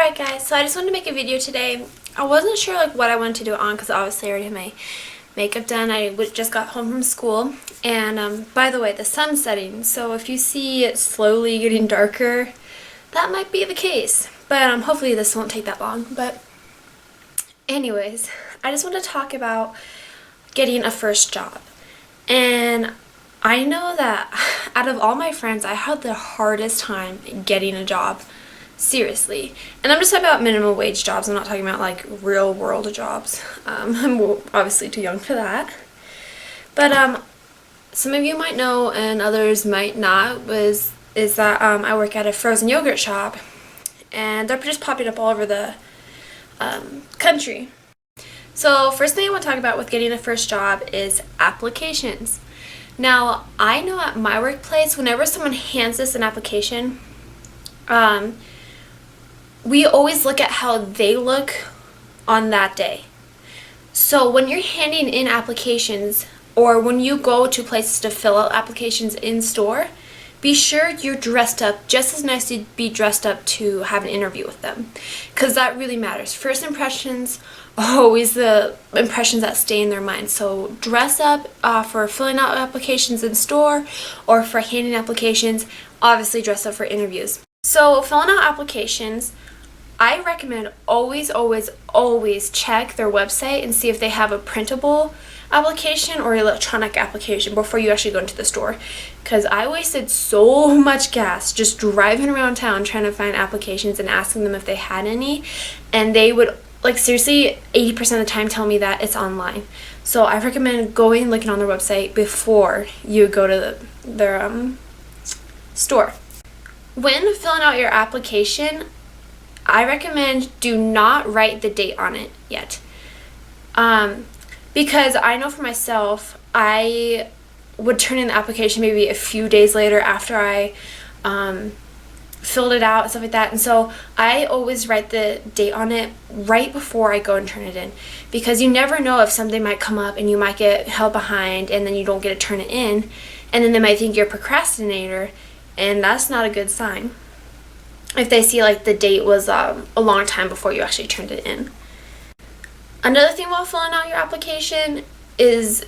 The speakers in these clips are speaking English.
Alright guys, so I just wanted to make a video today. I wasn't sure what I wanted to do it on because obviously I already had my makeup done. Just got home from school, and by the way, the sun's setting, so if you see it slowly getting darker, that might be the case. But hopefully this won't take that long. But anyways, I just want to talk about getting a first job. And I know that out of all my friends, I had the hardest time getting a job. Seriously. And I'm just talking about minimum wage jobs. I'm not talking about real world jobs. I'm obviously too young for that. But some of you might know and others might not, is that I work at a frozen yogurt shop, and they're just popping up all over the country. So first thing I want to talk about with getting a first job is applications. Now, I know at my workplace, whenever someone hands us an application, we always look at how they look on that day. So when you're handing in applications, or when you go to places to fill out applications in store, be sure you're dressed up just as nice to be dressed up to have an interview with them, because that really matters. First impressions are always the impressions that stay in their mind. So dress up for filling out applications in store or for handing applications. Obviously dress up for interviews. So filling out applications, I recommend always check their website and see if they have a printable application or electronic application before you actually go into the store, because I wasted so much gas just driving around town trying to find applications and asking them if they had any, and they would seriously 80% of the time tell me that it's online. So I recommend looking on their website before you go to their store. When filling out your application, I recommend do not write the date on it yet. Because I know for myself, I would turn in the application maybe a few days later after I filled it out and stuff like that. And so I always write the date on it right before I go and turn it in. Because you never know if something might come up and you might get held behind and then you don't get to turn it in. And then they might think you're a procrastinator, and that's not a good sign if they see the date was a long time before you actually turned it in. Another thing while filling out your application is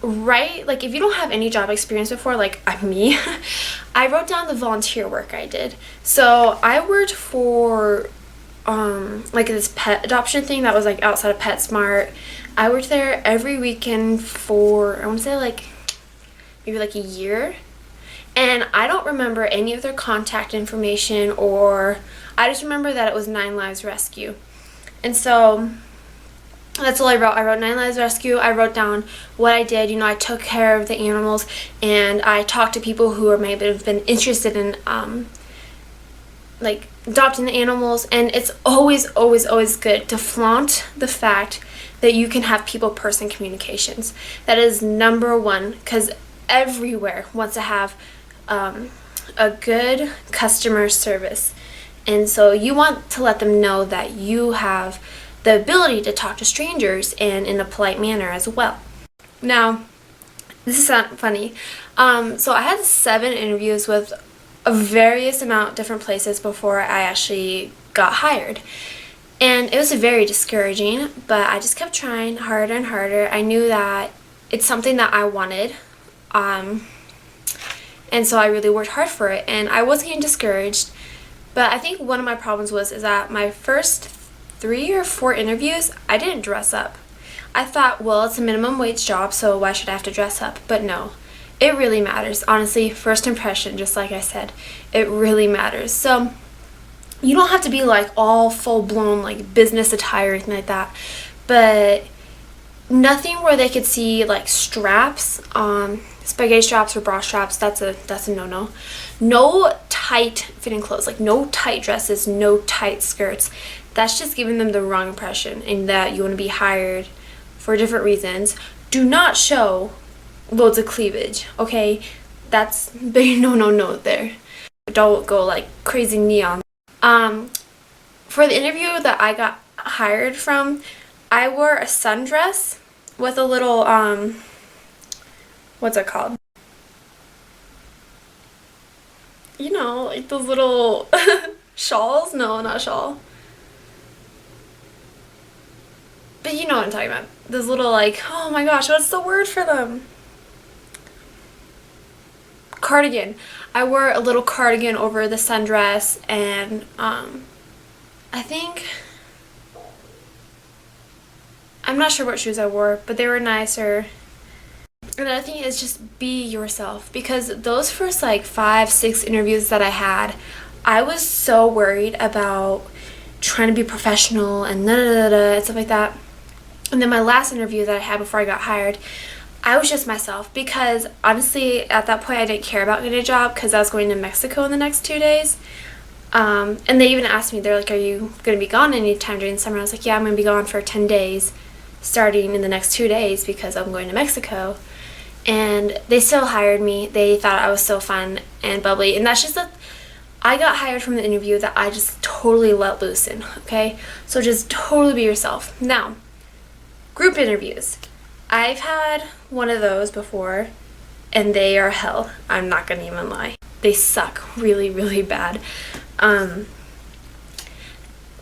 if you don't have any job experience before, like me, I wrote down the volunteer work I did. So I worked for this pet adoption thing that was outside of PetSmart. I worked there every weekend for, I want to say maybe a year. And I don't remember any of their contact information, or I just remember that it was 9 Lives Rescue. And so that's all I wrote. I wrote 9 Lives Rescue. I wrote down what I did. I took care of the animals, and I talked to people who maybe have been interested in adopting the animals. And it's always good to flaunt the fact that you can have people-person communications. That is number one, because everywhere wants to have a good customer service, and so you want to let them know that you have the ability to talk to strangers and in a polite manner as well. Now, this is not funny. So I had 7 interviews with a various amount of different places before I actually got hired, and it was very discouraging, but I just kept trying harder and harder. I knew that it's something that I wanted, and so I really worked hard for it, and I was getting discouraged. But I think one of my problems is that my first 3 or 4 interviews, I didn't dress up. I thought, well, it's a minimum wage job, so why should I have to dress up? But no, it really matters. Honestly, first impression, just like I said, it really matters. So you don't have to be all full-blown business attire or anything like that, but nothing where they could see straps, spaghetti straps or bra straps. That's a no-no. No tight fitting clothes, no tight dresses, no tight skirts. That's just giving them the wrong impression, and that you want to be hired for different reasons. Do not show loads of cleavage, okay? That's big no there. Don't go crazy neon. For the interview that I got hired from, I wore a sundress with a little what's it called? Those little Shawls? No, not shawl. But you know what I'm talking about. Those little like, oh my gosh, what's the word for them? Cardigan. I wore a little cardigan over the sundress, and I think, I'm not sure what shoes I wore, but they were nicer. Another thing is just be yourself, because those first like 5-6 interviews that I had, I was so worried about trying to be professional and and stuff like that. And then my last interview that I had before I got hired, I was just myself, because honestly at that point I didn't care about getting a job because I was going to Mexico in the next 2 days. And they even asked me, they're like, are you going to be gone anytime during the summer? I was like, yeah, I'm going to be gone for 10 days starting in the next 2 days because I'm going to Mexico. And they still hired me. They thought I was so fun and bubbly. And that's just that I got hired from the interview that I just totally let loose in, okay? So just totally be yourself. Now, group interviews. I've had one of those before, and they are hell. I'm not gonna even lie. They suck really, really bad.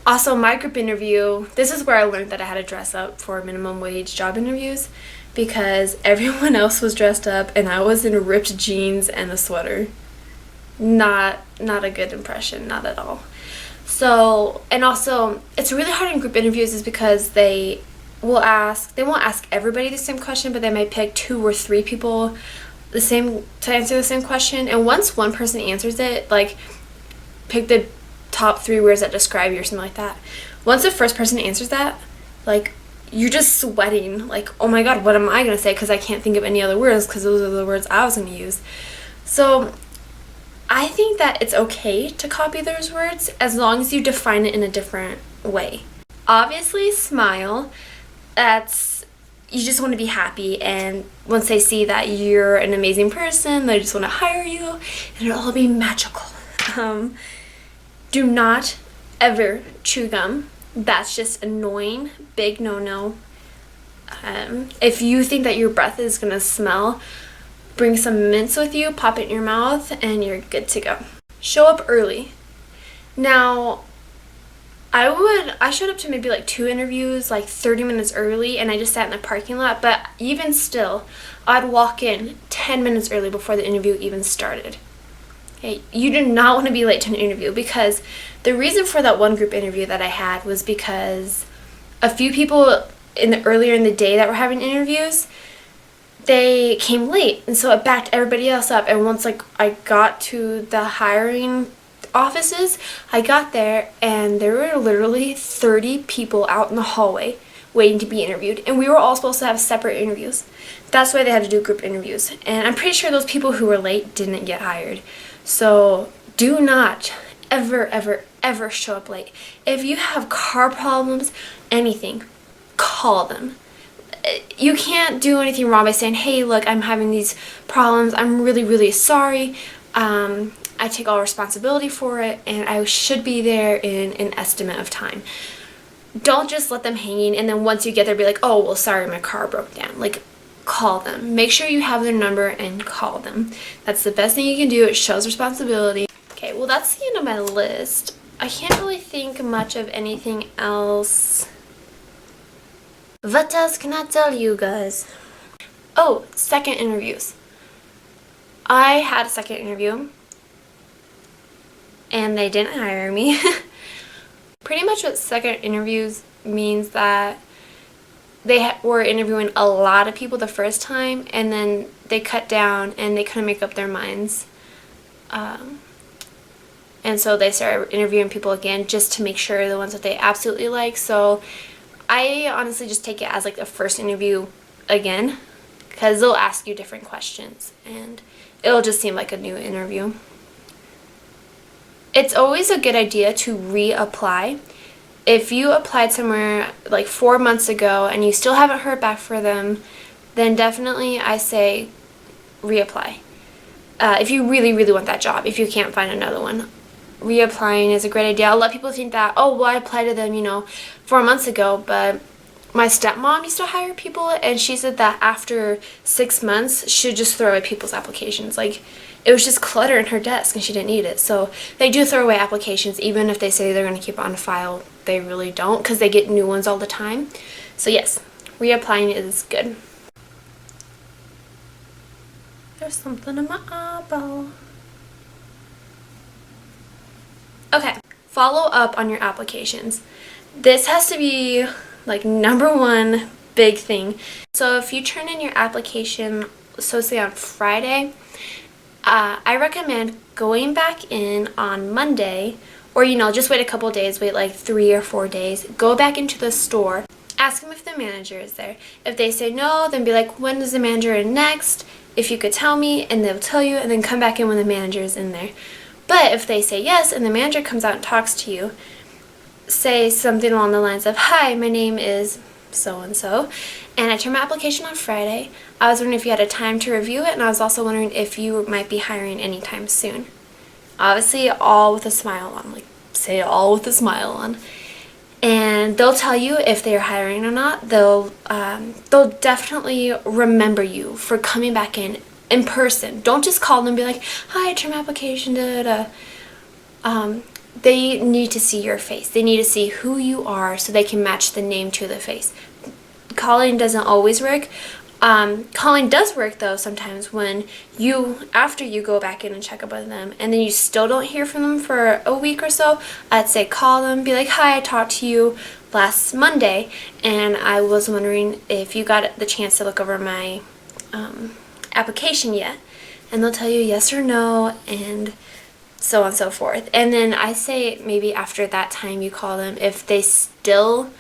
Also, my group interview, this is where I learned that I had to dress up for minimum wage job interviews, because everyone else was dressed up and I was in ripped jeans and a sweater. Not a good impression, not at all. So, and also, it's really hard in group interviews is because they won't ask everybody the same question, but they might pick 2 or 3 people to answer the same question. And once one person answers it, like pick the top 3 words that describe you or something like that. Once the first person answers that, like, you're just sweating, like, oh my god, what am I going to say? Because I can't think of any other words because those are the words I was going to use. So I think that it's okay to copy those words as long as you define it in a different way. Obviously, smile. You just want to be happy, and once they see that you're an amazing person, they just want to hire you, and it'll all be magical. Do not ever chew gum. That's just annoying. Big no-no. If you think that your breath is going to smell, bring some mints with you, pop it in your mouth, and you're good to go. Show up early. Now, I showed up to maybe like 2 interviews like 30 minutes early, and I just sat in the parking lot, but even still, I'd walk in 10 minutes early before the interview even started. Okay, you do not want to be late to an interview, because the reason for that one group interview that I had was because a few people earlier in the day that were having interviews, they came late, and so it backed everybody else up. And once like I got to the hiring offices, I got there and there were literally 30 people out in the hallway waiting to be interviewed, and we were all supposed to have separate interviews. That's why they had to do group interviews, and I'm pretty sure those people who were late didn't get hired. So do not ever show up late. If you have car problems, anything, call them. You can't do anything wrong by saying, hey, look, I'm having these problems, I'm really sorry, I take all responsibility for it, and I should be there in an estimate of time. Don't just let them hanging, and then once you get there, be like, oh, well, sorry, my car broke down. Like, call them. Make sure you have their number and call them. That's the best thing you can do. It shows responsibility. Okay, well, that's the end of my list. I can't really think much of anything else. What else can I tell you guys? Oh, second interviews. I had a second interview, and they didn't hire me. Pretty much what second interviews means that they were interviewing a lot of people the first time, and then they cut down and they couldn't make up their minds. And so they started interviewing people again just to make sure the ones that they absolutely like. So I honestly just take it as like the first interview again, because they'll ask you different questions and it'll just seem like a new interview. It's always a good idea to reapply. If you applied somewhere like 4 months ago and you still haven't heard back from them, then definitely I say reapply. If you really want that job, if you can't find another one, reapplying is a great idea. A lot of people think that, oh, well, I applied to them, 4 months ago, but my stepmom used to hire people, and she said that after 6 months, she'd just throw away people's applications. Like, it was just clutter in her desk and she didn't need it. So they do throw away applications. Even if they say they're going to keep it on file, they really don't, because they get new ones all the time. So yes, reapplying is good. There's something in my eyeball. Okay, follow up on your applications. This has to be like #1 big thing. So if you turn in your application, so say on Friday, I recommend going back in on Monday, or just wait a couple days, wait like 3 or 4 days, go back into the store, ask them if the manager is there. If they say no, then be like, when is the manager in next? If you could tell me, and they'll tell you, and then come back in when the manager is in there. But if they say yes and the manager comes out and talks to you, say something along the lines of, hi, my name is so-and-so, and I turned my application on Friday. I was wondering if you had a time to review it, and I was also wondering if you might be hiring anytime soon. Obviously, all with a smile on. Like, say it all with a smile on. And they'll tell you if they're hiring or not. They'll definitely remember you for coming back in person. Don't just call them and be like, hi, I turned my application, they need to see your face. They need to see who you are so they can match the name to the face. Calling doesn't always work. Calling does work though sometimes when after you go back in and check up with them and then you still don't hear from them for a week or so, I'd say call them, be like, hi, I talked to you last Monday and I was wondering if you got the chance to look over my application yet. And they'll tell you yes or no and so on and so forth. And then I say maybe after that time you call them. If they still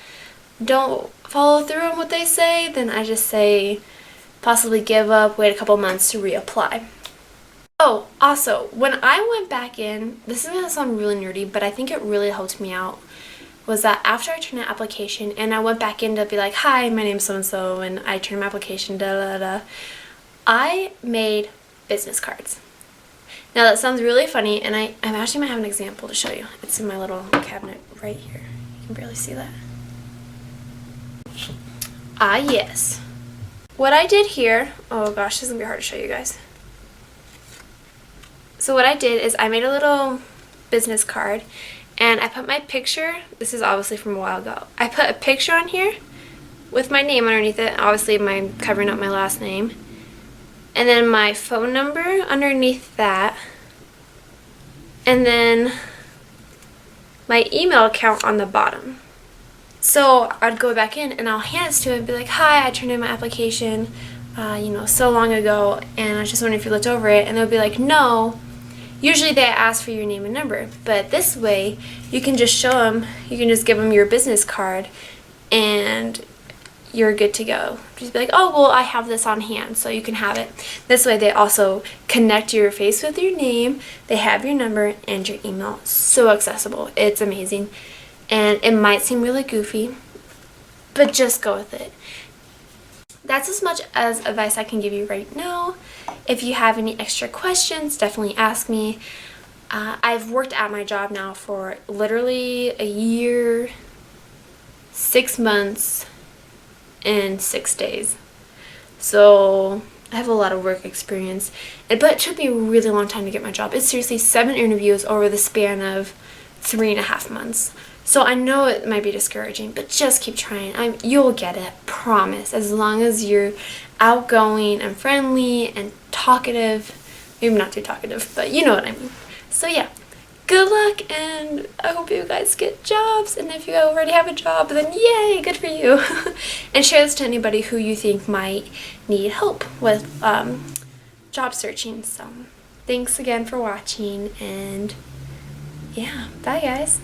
don't follow through on what they say, then I just say possibly give up, wait a couple months to reapply. Oh, also, when I went back in, this is going to sound really nerdy, but I think it really helped me out, was that after I turned an application and I went back in to be like, hi, my name's so-and-so, and I turned my application, I made business cards. Now that sounds really funny, and I actually might have an example to show you. It's in my little cabinet right here. You can barely see that. Ah, yes. What I did here, oh gosh, this is going to be hard to show you guys. So what I did is I made a little business card, and I put my picture, this is obviously from a while ago, I put a picture on here with my name underneath it, obviously covering up my last name, and then my phone number underneath that, and then my email account on the bottom. So I'd go back in and I'll hand it to it and be like, hi, I turned in my application, so long ago, and I was just wondering if you looked over it, and they'll be like, no. Usually they ask for your name and number, but this way you can just show them, you can just give them your business card, and you're good to go. Just be like, oh, well, I have this on hand, so you can have it. This way they also connect your face with your name, they have your number and your email. So accessible. It's amazing. And it might seem really goofy, but just go with it. That's as much as advice I can give you right now. If you have any extra questions, definitely ask me. I've worked at my job now for literally a year, 6 months, and 6 days. So I have a lot of work experience, but it took me a really long time to get my job. It's seriously 7 interviews over the span of 3.5 months. So I know it might be discouraging, but just keep trying. You'll get it, promise. As long as you're outgoing and friendly and talkative. Maybe not too talkative, but you know what I mean. So yeah, good luck, and I hope you guys get jobs. And if you already have a job, then yay, good for you. And share this to anybody who you think might need help with job searching. So thanks again for watching, and yeah, bye guys.